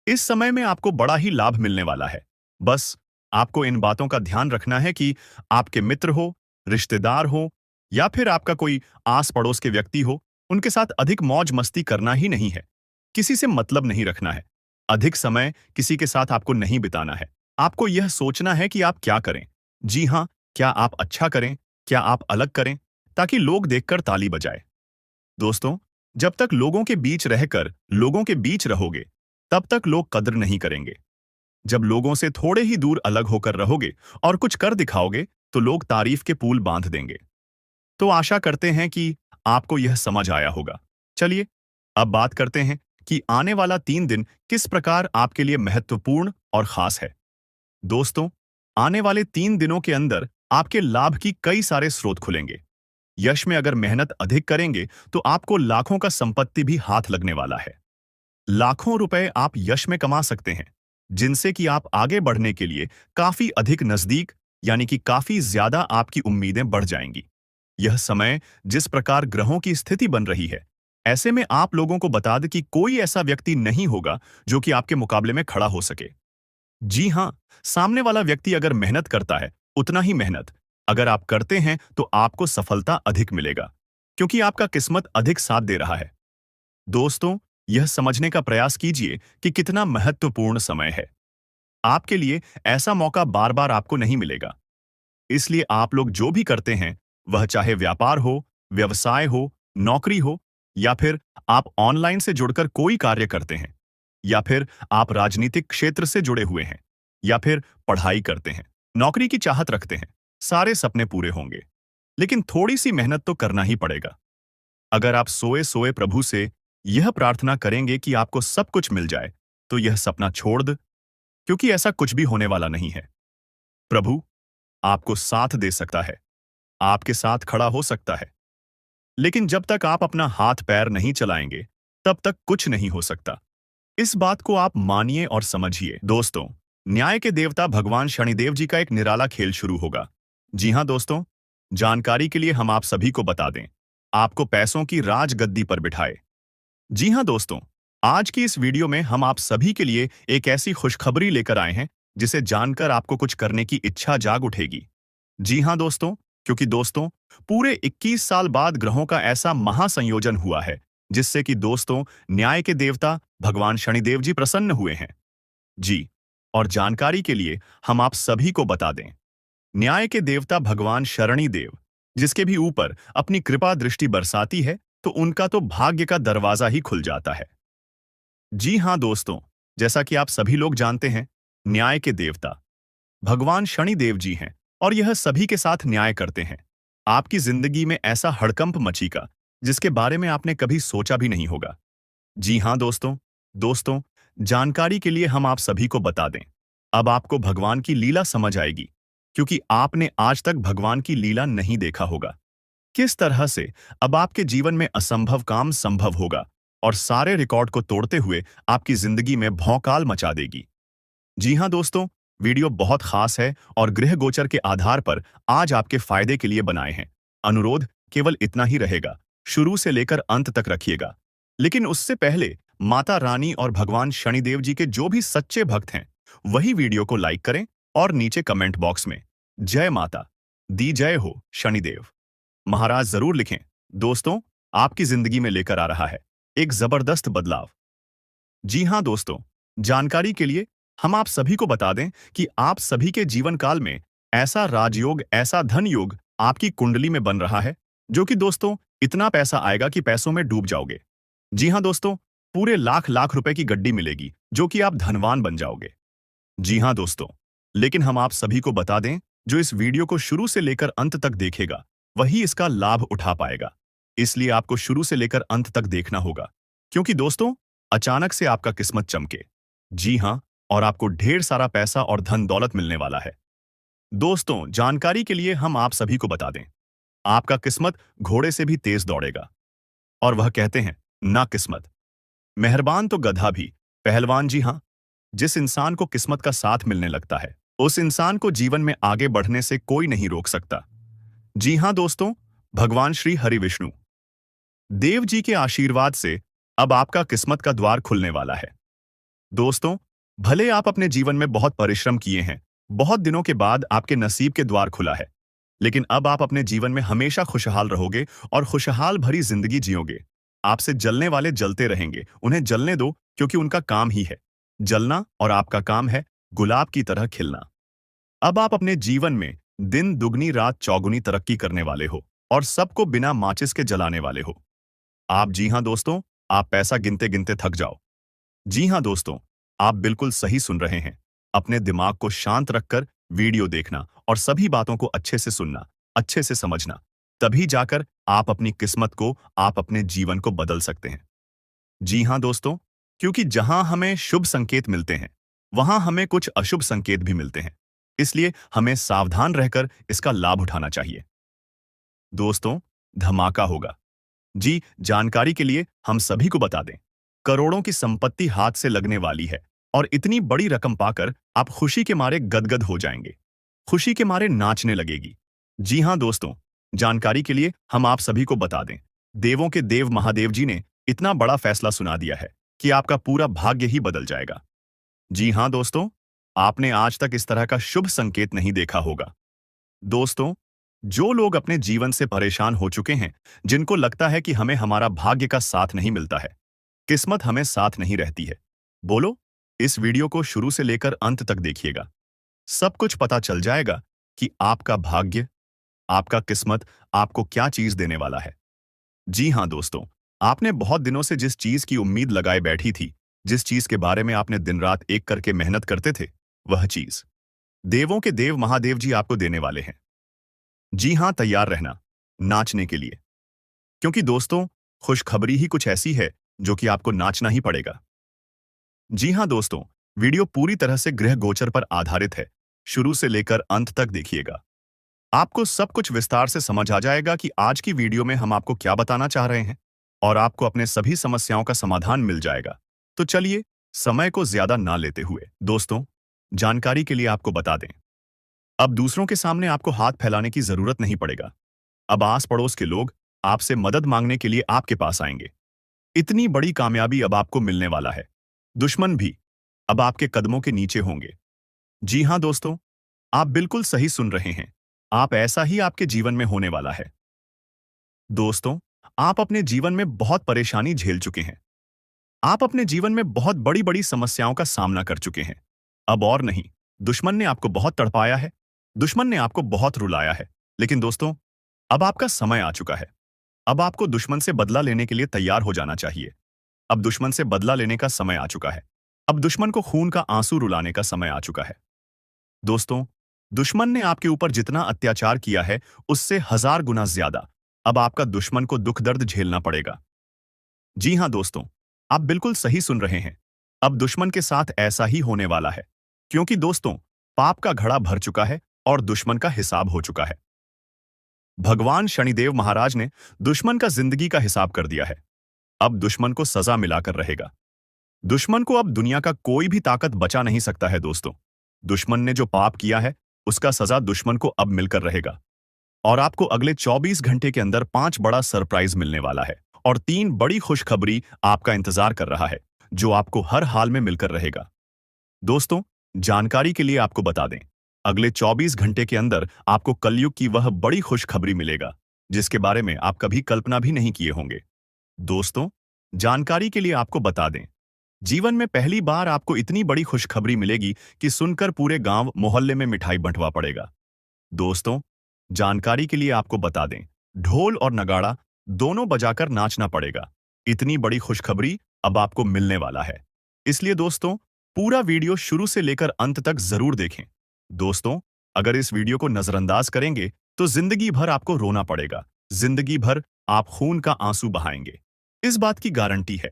इस समय में आपको बड़ा ही लाभ मिलने वाला है। बस आपको इन बातों का ध्यान रखना है कि आपके मित्र हो, रिश्तेदार हो, या फिर आपका कोई आस पड़ोस के व्यक्ति हो, उनके साथ अधिक मौज मस्ती करना ही नहीं है। किसी से मतलब नहीं रखना है। अधिक समय किसी के साथ आपको नहीं बिताना है। आपको यह सोचना है कि आप क्या करें। जी हाँ, क्या आप अच्छा करें, क्या आप अलग करें, ताकि लोग देखकर ताली बजाए। दोस्तों, जब तक लोगों के बीच रहकर लोगों के बीच रहोगे, तब तक लोग कद्र नहीं करेंगे। जब लोगों से थोड़े ही दूर अलग होकर रहोगे और कुछ कर दिखाओगे, तो लोग तारीफ के पुल बांध देंगे। तो आशा करते हैं कि आपको यह समझ आया होगा। चलिए, अब बात करते हैं कि आने वाला 3 दिन किस प्रकार आपके लिए महत्वपूर्ण और खास है। दोस्तों, आने वाले 3 दिनों के अंदर आपके लाभ की कई सारे स्रोत खुलेंगे। यश में अगर मेहनत अधिक करेंगे तो आपको लाखों का संपत्ति भी हाथ लगने वाला है। लाखों रुपए आप यश में कमा सकते हैं, जिनसे कि आप आगे बढ़ने के लिए काफी अधिक नजदीक, यानी कि काफी ज्यादा आपकी उम्मीदें बढ़ जाएंगी। यह समय जिस प्रकार ग्रहों की स्थिति बन रही है, ऐसे में आप लोगों को बता दें कि कोई ऐसा व्यक्ति नहीं होगा जो कि आपके मुकाबले में खड़ा हो सके। जी हाँ, सामने वाला व्यक्ति अगर मेहनत करता है, उतना ही मेहनत अगर आप करते हैं तो आपको सफलता अधिक मिलेगा, क्योंकि आपका किस्मत अधिक साथ दे रहा है। दोस्तों, यह समझने का प्रयास कीजिए कि कितना महत्वपूर्ण समय है। आपके लिए ऐसा मौका बार बार आपको नहीं मिलेगा। इसलिए आप लोग जो भी करते हैं, वह चाहे व्यापार हो, व्यवसाय हो, नौकरी हो, या फिर आप ऑनलाइन से जुड़कर कोई कार्य करते हैं, या फिर आप राजनीतिक क्षेत्र से जुड़े हुए हैं, या फिर पढ़ाई करते हैं, नौकरी की चाहत रखते हैं, सारे सपने पूरे होंगे। लेकिन थोड़ी सी मेहनत तो करना ही पड़ेगा। अगर आप सोए सोए प्रभु से यह प्रार्थना करेंगे कि आपको सब कुछ मिल जाए, तो यह सपना छोड़ दे, क्योंकि ऐसा कुछ भी होने वाला नहीं है। प्रभु आपको साथ दे सकता है, आपके साथ खड़ा हो सकता है, लेकिन जब तक आप अपना हाथ पैर नहीं चलाएंगे, तब तक कुछ नहीं हो सकता। इस बात को आप मानिए और समझिए। दोस्तों, न्याय के देवता भगवान शनिदेव जी का एक निराला खेल शुरू होगा। जी हां दोस्तों, जानकारी के लिए हम आप सभी को बता दें, आपको पैसों की राजगद्दी पर बिठाए। जी हां दोस्तों, आज की इस वीडियो में हम आप सभी के लिए एक ऐसी खुशखबरी लेकर आए हैं जिसे जानकर आपको कुछ करने की इच्छा जाग उठेगी। जी हां दोस्तों, क्योंकि दोस्तों, पूरे 21 साल बाद ग्रहों का ऐसा महासंयोजन हुआ है, जिससे कि दोस्तों न्याय के देवता भगवान शनिदेव जी प्रसन्न हुए हैं। जी, और जानकारी के लिए हम आप सभी को बता दें, न्याय के देवता भगवान शरणी देव, जिसके भी ऊपर अपनी कृपा दृष्टि बरसाती है, तो उनका तो भाग्य का दरवाजा ही खुल जाता है। जी हाँ दोस्तों, जैसा कि आप सभी लोग जानते हैं, न्याय के देवता भगवान शनि देव जी हैं और यह सभी के साथ न्याय करते हैं। आपकी जिंदगी में ऐसा हड़कंप मचेगा जिसके बारे में आपने कभी सोचा भी नहीं होगा। जी हाँ दोस्तों, दोस्तों, जानकारी के लिए हम आप सभी को बता दें, अब आपको भगवान की लीला समझ आएगी, क्योंकि आपने आज तक भगवान की लीला नहीं देखा होगा। किस तरह से अब आपके जीवन में असंभव काम संभव होगा और सारे रिकॉर्ड को तोड़ते हुए आपकी जिंदगी में भौकाल मचा देगी। जी हाँ दोस्तों, वीडियो बहुत खास है और गृह गोचर के आधार पर आज आपके फायदे के लिए बनाए हैं। अनुरोध केवल इतना ही रहेगा, शुरू से लेकर अंत तक रखिएगा। लेकिन उससे पहले माता रानी और भगवान शनिदेव जी के जो भी सच्चे भक्त हैं, वही वीडियो को लाइक करें और नीचे कमेंट बॉक्स में जय माता दी जय हो शनिदेव महाराज जरूर लिखें। दोस्तों, आपकी जिंदगी में लेकर आ रहा है एक जबरदस्त बदलाव। जी हाँ दोस्तों, जानकारी के लिए हम आप सभी को बता दें कि आप सभी के जीवन काल में ऐसा राजयोग, ऐसा धन योग आपकी कुंडली में बन रहा है, जो कि दोस्तों इतना पैसा आएगा कि पैसों में डूब जाओगे। जी हाँ दोस्तों, पूरे लाख लाख रुपए की गड्डी मिलेगी, जो कि आप धनवान बन जाओगे। जी हाँ दोस्तों, लेकिन हम आप सभी को बता दें, जो इस वीडियो को शुरू से लेकर अंत तक देखेगा, वही इसका लाभ उठा पाएगा। इसलिए आपको शुरू से लेकर अंत तक देखना होगा, क्योंकि दोस्तों अचानक से आपका किस्मत चमके। जी हाँ, और आपको ढेर सारा पैसा और धन दौलत मिलने वाला है। दोस्तों, जानकारी के लिए हम आप सभी को बता दें, आपका किस्मत घोड़े से भी तेज दौड़ेगा। और वह कहते हैं, ना किस्मत मेहरबान तो गधा भी पहलवान। जी हाँ, जिस इंसान को किस्मत का साथ मिलने लगता है, उस इंसान को जीवन में आगे बढ़ने से कोई नहीं रोक सकता। जी हाँ दोस्तों, भगवान श्री हरि विष्णु देव जी के आशीर्वाद से अब आपका किस्मत का द्वार खुलने वाला है। दोस्तों, भले आप अपने जीवन में बहुत परिश्रम किए हैं, बहुत दिनों के बाद आपके नसीब के द्वार खुला है, लेकिन अब आप अपने जीवन में हमेशा खुशहाल रहोगे और खुशहाल भरी जिंदगी जियोगे। आपसे जलने वाले जलते रहेंगे, उन्हें जलने दो, क्योंकि उनका काम ही है जलना, और आपका काम है गुलाब की तरह खिलना। अब आप अपने जीवन में दिन दुगनी रात चौगुनी तरक्की करने वाले हो और सबको बिना माचिस के जलाने वाले हो। आप, जी हाँ दोस्तों, आप पैसा गिनते गिनते थक जाओ। जी हाँ दोस्तों, आप बिल्कुल सही सुन रहे हैं। अपने दिमाग को शांत रखकर वीडियो देखना और सभी बातों को अच्छे से सुनना, अच्छे से समझना। तभी जाकर आप अपनी किस्मत को, आप अपने जीवन को बदल सकते हैं। जी हाँ दोस्तों, क्योंकि जहां हमें शुभ संकेत मिलते हैं, वहां हमें कुछ अशुभ संकेत भी मिलते हैं। इसलिए हमें सावधान रहकर इसका लाभ उठाना चाहिए। दोस्तों, धमाका होगा। जी, जानकारी के लिए हम सभी को बता दें, करोड़ों की संपत्ति हाथ से लगने वाली है और इतनी बड़ी रकम पाकर आप खुशी के मारे गदगद हो जाएंगे, खुशी के मारे नाचने लगेगी। जी हाँ दोस्तों, जानकारी के लिए हम आप सभी को बता दें, देवों के देव महादेव जी ने इतना बड़ा फैसला सुना दिया है कि आपका पूरा भाग्य ही बदल जाएगा। जी हाँ दोस्तों, आपने आज तक इस तरह का शुभ संकेत नहीं देखा होगा। दोस्तों, जो लोग अपने जीवन से परेशान हो चुके हैं, जिनको लगता है कि हमें हमारा भाग्य का साथ नहीं मिलता है, किस्मत हमें साथ नहीं रहती है, बोलो, इस वीडियो को शुरू से लेकर अंत तक देखिएगा। सब कुछ पता चल जाएगा कि आपका भाग्य, आपका किस्मत आपको क्या चीज देने वाला है। जी हाँ दोस्तों, आपने बहुत दिनों से जिस चीज की उम्मीद लगाए बैठी थी, जिस चीज के बारे में आपने दिन रात एक करके मेहनत करते थे, वह चीज देवों के देव महादेव जी आपको देने वाले हैं। जी हाँ, तैयार रहना नाचने के लिए, क्योंकि दोस्तों खुशखबरी ही कुछ ऐसी है जो कि आपको नाचना ही पड़ेगा। जी हाँ दोस्तों, वीडियो पूरी तरह से गृह गोचर पर आधारित है, शुरू से लेकर अंत तक देखिएगा। आपको सब कुछ विस्तार से समझ आ जाएगा कि आज की वीडियो में हम आपको क्या बताना चाह रहे हैं, और आपको अपने सभी समस्याओं का समाधान मिल जाएगा। तो चलिए, समय को ज्यादा ना लेते हुए दोस्तों, जानकारी के लिए आपको बता दें, अब दूसरों के सामने आपको हाथ फैलाने की जरूरत नहीं पड़ेगा। अब आस पड़ोस के लोग आपसे मदद मांगने के लिए आपके पास आएंगे। इतनी बड़ी कामयाबी अब आपको मिलने वाला है। दुश्मन भी अब आपके कदमों के नीचे होंगे। जी हाँ दोस्तों, आप बिल्कुल सही सुन रहे हैं। आप, ऐसा ही आपके जीवन में होने वाला है। दोस्तों, आप अपने जीवन में बहुत परेशानी झेल चुके हैं। आप अपने जीवन में बहुत बड़ी बड़ी समस्याओं का सामना कर चुके हैं। अब और नहीं। दुश्मन ने आपको बहुत तड़पाया है, दुश्मन ने आपको बहुत रुलाया है। लेकिन दोस्तों, अब आपका समय आ चुका है। अब आपको दुश्मन से बदला लेने के लिए तैयार हो जाना चाहिए। अब दुश्मन से बदला लेने का समय आ चुका है। अब दुश्मन को खून का आंसू रुलाने का समय आ चुका है। दोस्तों, दुश्मन ने आपके ऊपर जितना अत्याचार किया है, उससे 1000 गुना ज्यादा अब आपका दुश्मन को दुख दर्द झेलना पड़ेगा। जी हाँ दोस्तों, आप बिल्कुल सही सुन रहे हैं। अब दुश्मन के साथ ऐसा ही होने वाला है। क्योंकि दोस्तों, पाप का घड़ा भर चुका है और दुश्मन का हिसाब हो चुका है। भगवान शनिदेव महाराज ने दुश्मन का जिंदगी का हिसाब कर दिया है। अब दुश्मन को सजा मिलाकर रहेगा। दुश्मन को अब दुनिया का कोई भी ताकत बचा नहीं सकता है दोस्तों। दुश्मन ने जो पाप किया है, उसका सजा दुश्मन को अब मिलकर रहेगा। और आपको अगले 24 घंटे के अंदर 5 बड़ा सरप्राइज मिलने वाला है और 3 बड़ी खुशखबरी आपका इंतजार कर रहा है, जो आपको हर हाल में मिलकर रहेगा। दोस्तों, जानकारी के लिए आपको बता दें, अगले 24 घंटे के अंदर आपको कलयुग की वह बड़ी खुशखबरी मिलेगा, जिसके बारे में आप कभी कल्पना भी नहीं किए होंगे। दोस्तों, जानकारी के लिए आपको बता दें, जीवन में पहली बार आपको इतनी बड़ी खुशखबरी मिलेगी कि सुनकर पूरे गांव मोहल्ले में मिठाई बंटवा पड़ेगा। दोस्तों, जानकारी के लिए आपको बता दें, ढोल और नगाड़ा दोनों बजाकर नाचना पड़ेगा। इतनी बड़ी खुशखबरी अब आपको मिलने वाला है। इसलिए दोस्तों, पूरा वीडियो शुरू से लेकर अंत तक जरूर देखें। दोस्तों, अगर इस वीडियो को नजरअंदाज करेंगे तो जिंदगी भर आपको रोना पड़ेगा। जिंदगी भर आप खून का आंसू बहाएंगे, इस बात की गारंटी है।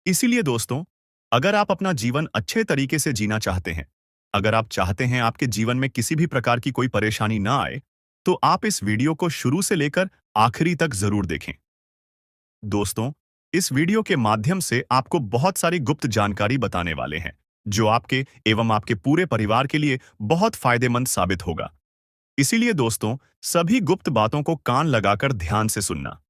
इसीलिए दोस्तों, अगर आप अपना जीवन अच्छे तरीके से जीना चाहते हैं, अगर आप चाहते हैं आपके जीवन में किसी भी प्रकार की कोई परेशानी ना आए, तो आप इस वीडियो को शुरू से लेकर आखिरी तक जरूर देखें। दोस्तों, इस वीडियो के माध्यम से आपको बहुत सारी गुप्त जानकारी बताने वाले हैं, जो आपके एवं आपके पूरे परिवार के लिए बहुत फायदेमंद साबित होगा। इसीलिए दोस्तों, सभी गुप्त बातों को कान लगाकर ध्यान से सुनना।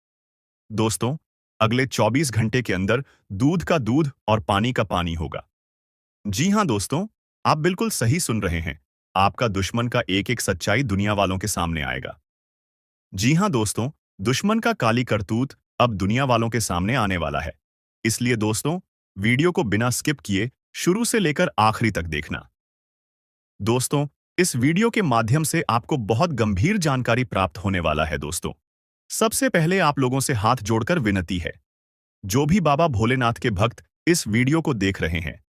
दोस्तों, अगले 24 घंटे के अंदर दूध का दूध और पानी का पानी होगा। जी हाँ दोस्तों, आप बिल्कुल सही सुन रहे हैं। आपका दुश्मन का एक एक सच्चाई दुनिया वालों के सामने आएगा। जी हाँ दोस्तों, दुश्मन का काली करतूत अब दुनिया वालों के सामने आने वाला है। इसलिए दोस्तों, वीडियो को बिना स्किप किए शुरू से लेकर आखिरी तक देखना। दोस्तों, इस वीडियो के माध्यम से आपको बहुत गंभीर जानकारी प्राप्त होने वाला है दोस्तों। सबसे पहले आप लोगों से हाथ जोड़कर विनती है, जो भी बाबा भोलेनाथ के भक्त इस वीडियो को देख रहे हैं,